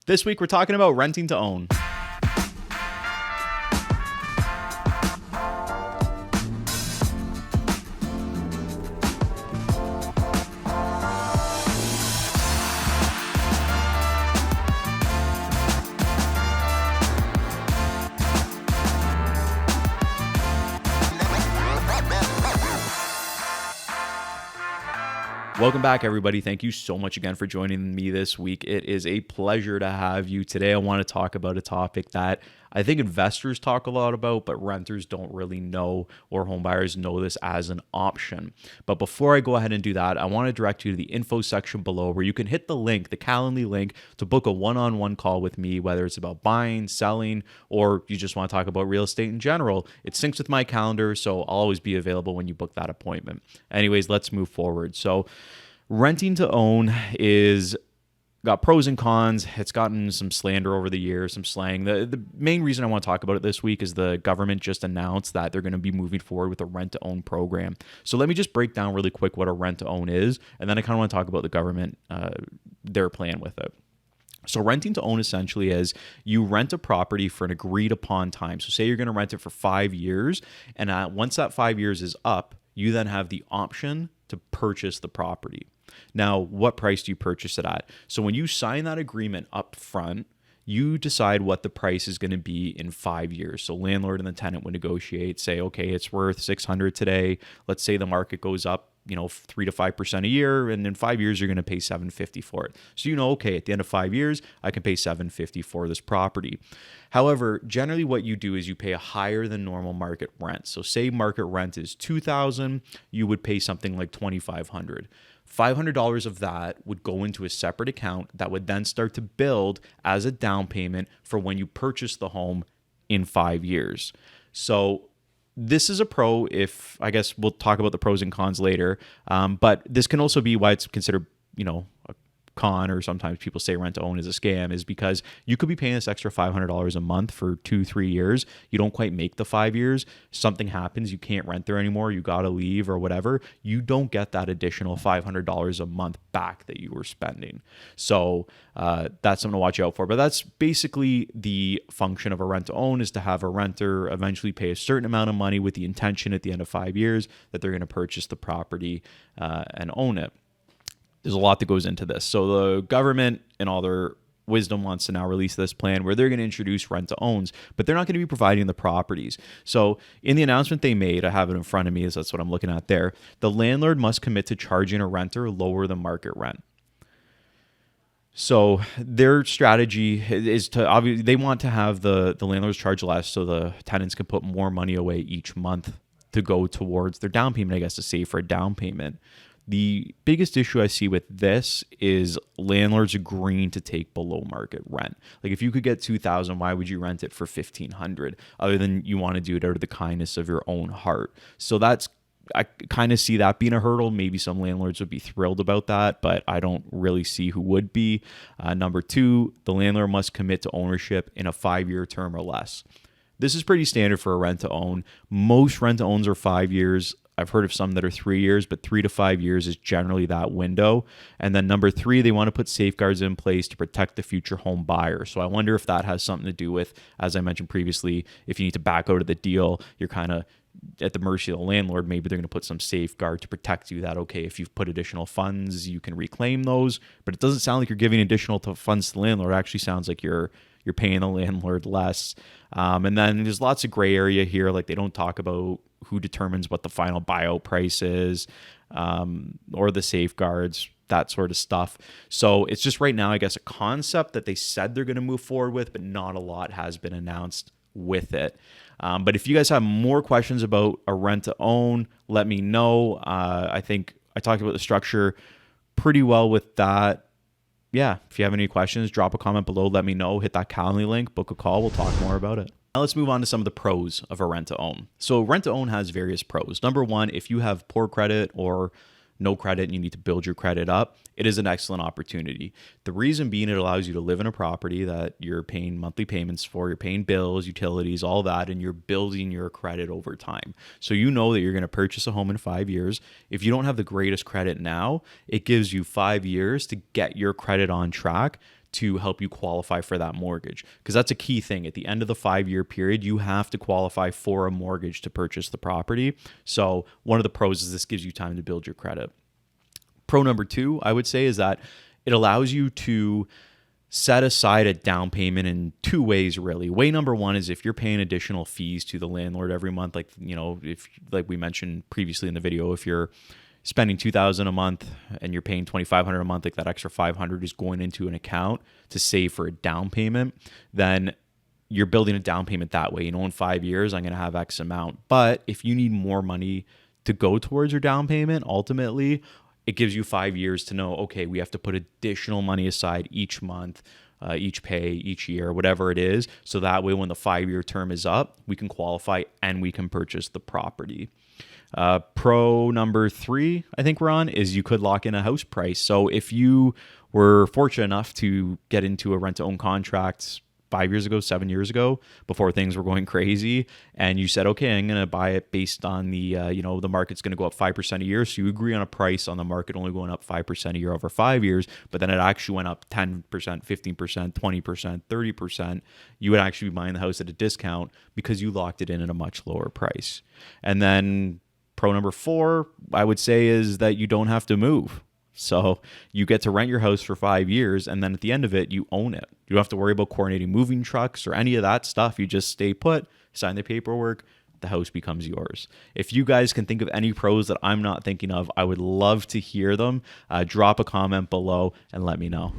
This week, we're talking about renting to own. Welcome back, everybody. Thank you so much again for joining me this week. It is a pleasure to have you. Today, I want to talk about a topic that I think investors talk a lot about, but renters don't really know, or home buyers know this as an option. But before I go ahead and do that, I want to direct you to the info section below where you can hit the link, the Calendly link, to book a one-on-one call with me, whether it's about buying, selling, or you just want to talk about real estate in general. It syncs with my calendar, so I'll always be available when you book that appointment. Anyways, let's move forward. So renting to own is got pros and cons. It's gotten some slander over the years, some slang. The main reason I want to talk about it this week is the government just announced that they're going to be moving forward with a rent-to-own program. So let me just break down really quick what a rent-to-own is, and then I kind of want to talk about the government, their plan with it. So renting to own essentially is you rent a property for an agreed upon time. So say you're going to rent it for 5 years, and once that 5 years is up, you then have the option to purchase the property. Now, what price do you purchase it at? So when you sign that agreement up front, you decide what the price is going to be in 5 years. So landlord and the tenant would negotiate, say, okay, it's worth $600 today. Let's say the market goes up, 3 to 5% a year, and in 5 years you're going to pay $750 for it. So okay, at the end of 5 years, I can pay $750 for this property. However, generally what you do is you pay a higher than normal market rent. So say market rent is $2,000, you would pay something like $2,500. $500 of that would go into a separate account that would then start to build as a down payment for when you purchase the home in 5 years. So this is a pro. If I guess we'll talk about the pros and cons later, but this can also be why it's considered, a con, or sometimes people say rent to own is a scam, is because you could be paying this extra $500 a month for 2-3 years. You don't quite make the 5 years. Something happens, you can't rent there anymore, you got to leave or whatever. You don't get that additional $500 a month back that you were spending. So that's something to watch out for. But that's basically the function of a rent to own, is to have a renter eventually pay a certain amount of money with the intention at the end of 5 years that they're going to purchase the property and own it. There's a lot that goes into this. So the government, in all their wisdom, wants to now release this plan where they're going to introduce rent to owns, but they're not going to be providing the properties. So in the announcement they made, I have it in front of me, that's what I'm looking at there. The landlord must commit to charging a renter lower than market rent. So their strategy is to, obviously, they want to have the landlords charge less so the tenants can put more money away each month to go towards their down payment, I guess, to save for a down payment. The biggest issue I see with this is landlords agreeing to take below market rent. Like if you could get $2,000, why would you rent it for $1,500 other than you want to do it out of the kindness of your own heart? So I kind of see that being a hurdle. Maybe some landlords would be thrilled about that, but I don't really see who would be. Number two, the landlord must commit to ownership in a 5-year term or less. This is pretty standard for a rent to own. Most rent to owns are 5 years. I've heard of some that are 3 years, but 3 to 5 years is generally that window. And then number three, they want to put safeguards in place to protect the future home buyer. So I wonder if that has something to do with, as I mentioned previously, if you need to back out of the deal, you're kind of at the mercy of the landlord. Maybe they're going to put some safeguard to protect you that, okay, if you've put additional funds, you can reclaim those. But it doesn't sound like you're giving additional funds to the landlord. It actually sounds like you're paying the landlord less. And then there's lots of gray area here. Like they don't talk about who determines what the final buyout price is, or the safeguards, that sort of stuff. So it's just right now, I guess, a concept that they said they're going to move forward with, but not a lot has been announced with it. But if you guys have more questions about a rent to own, let me know. I think I talked about the structure pretty well with that. Yeah, if you have any questions, drop a comment below, let me know, hit that Calendly link, book a call, we'll talk more about it. Now let's move on to some of the pros of a rent to own. So rent to own has various pros. Number one, if you have poor credit or no credit and you need to build your credit up, it is an excellent opportunity. The reason being, it allows you to live in a property that you're paying monthly payments for, you're paying bills, utilities, all that, and you're building your credit over time. So you know that you're going to purchase a home in 5 years. If you don't have the greatest credit now, it gives you 5 years to get your credit on track to help you qualify for that mortgage. Because that's a key thing. At the end of the 5-year period, you have to qualify for a mortgage to purchase the property. So one of the pros is this gives you time to build your credit. Pro number 2, I would say, is that it allows you to set aside a down payment in 2 ways, really. Way number 1 is if you're paying additional fees to the landlord every month, like, if, like we mentioned previously in the video, if you're spending $2,000 a month and you're paying $2,500 a month, like that extra $500 is going into an account to save for a down payment, then you're building a down payment that way. In 5 years, I'm going to have X amount. But if you need more money to go towards your down payment, ultimately, it gives you 5 years to know, okay, we have to put additional money aside each month, each pay, each year, whatever it is. So that way, when the 5-year term is up, we can qualify and we can purchase the property. Pro number 3, I think we're on, is you could lock in a house price. So if you were fortunate enough to get into a rent-to-own contract 5 years ago, 7 years ago, before things were going crazy, and you said, okay, I'm going to buy it based on the, the market's going to go up 5% a year. So you agree on a price on the market only going up 5% a year over 5 years, but then it actually went up 10%, 15%, 20%, 30%. You would actually be buying the house at a discount because you locked it in at a much lower price. And then pro number 4, I would say, is that you don't have to move. So you get to rent your house for 5 years, and then at the end of it, you own it. You don't have to worry about coordinating moving trucks or any of that stuff. You just stay put, sign the paperwork, the house becomes yours. If you guys can think of any pros that I'm not thinking of, I would love to hear them. Drop a comment below and let me know.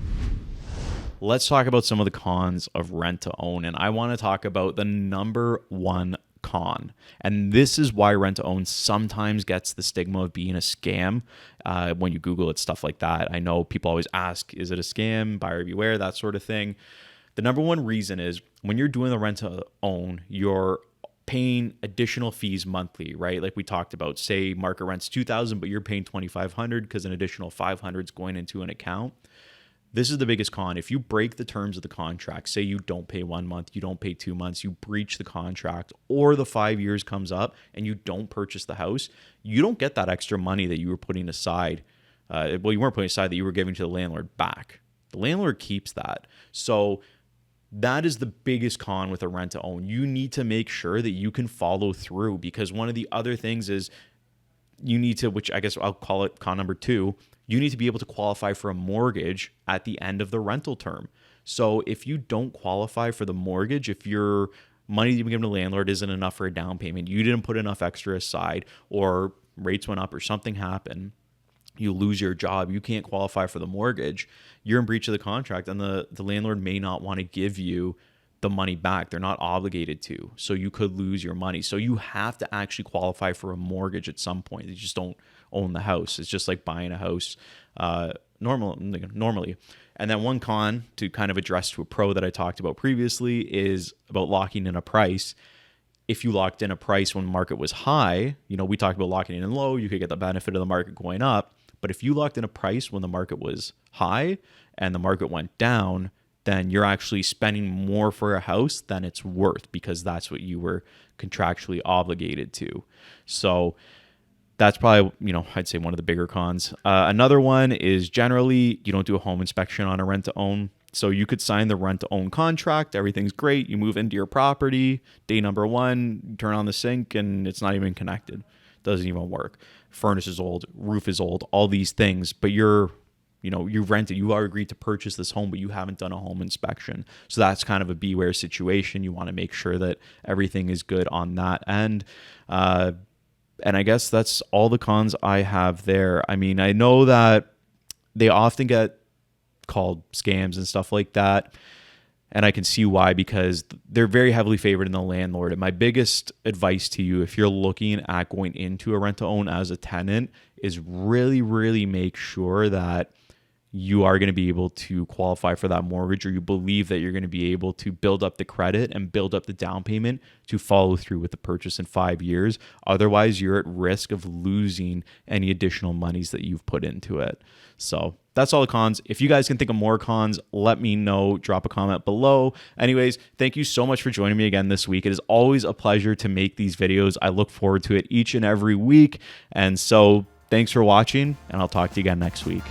Let's talk about some of the cons of rent to own. And I want to talk about the number 1 con. And this is why rent to own sometimes gets the stigma of being a scam. When you Google it, stuff like that. I know people always ask, is it a scam? Buyer beware, that sort of thing. The number 1 reason is when you're doing the rent to own, you're paying additional fees monthly, right? Like we talked about, say market rent's $2,000, but you're paying $2,500 because an additional $500 is going into an account. This is the biggest con. If you break the terms of the contract, say you don't pay 1 month, you don't pay 2 months, you breach the contract, or the 5 years comes up and you don't purchase the house, you don't get that extra money that you were putting aside. You weren't putting aside, that you were giving to the landlord back. The landlord keeps that. So that is the biggest con with a rent to own. You need to make sure that you can follow through, because one of the other things is you need to, which I guess I'll call it con number 2, you need to be able to qualify for a mortgage at the end of the rental term. So if you don't qualify for the mortgage, if your money you've given to the landlord isn't enough for a down payment, you didn't put enough extra aside, or rates went up or something happened, you lose your job, you can't qualify for the mortgage, you're in breach of the contract, and the landlord may not want to give you the money back. They're not obligated to. So you could lose your money. So you have to actually qualify for a mortgage at some point. You just don't own the house. It's just like buying a house normally. And then one con, to kind of address to a pro that I talked about previously, is about locking in a price. If you locked in a price when the market was high, we talked about locking in low, you could get the benefit of the market going up. But if you locked in a price when the market was high and the market went down, then you're actually spending more for a house than it's worth, because that's what you were contractually obligated to. So that's probably, I'd say one of the bigger cons. Another one is generally you don't do a home inspection on a rent to own. So you could sign the rent to own contract. Everything's great. You move into your property. Day number 1, you turn on the sink and it's not even connected. Doesn't even work. Furnace is old. Roof is old. All these things. But you've rented, you are agreed to purchase this home, but you haven't done a home inspection. So that's kind of a beware situation. You want to make sure that everything is good on that end. And I guess that's all the cons I have there. I mean, I know that they often get called scams and stuff like that. And I can see why, because they're very heavily favored in the landlord. And my biggest advice to you, if you're looking at going into a rent to own as a tenant, is really, really make sure that you are going to be able to qualify for that mortgage, or you believe that you're going to be able to build up the credit and build up the down payment to follow through with the purchase in 5 years. Otherwise, you're at risk of losing any additional monies that you've put into it. So that's all the cons. If you guys can think of more cons, let me know. Drop a comment below. Anyways, thank you so much for joining me again this week. It is always a pleasure to make these videos. I look forward to it each and every week. And so thanks for watching, and I'll talk to you again next week.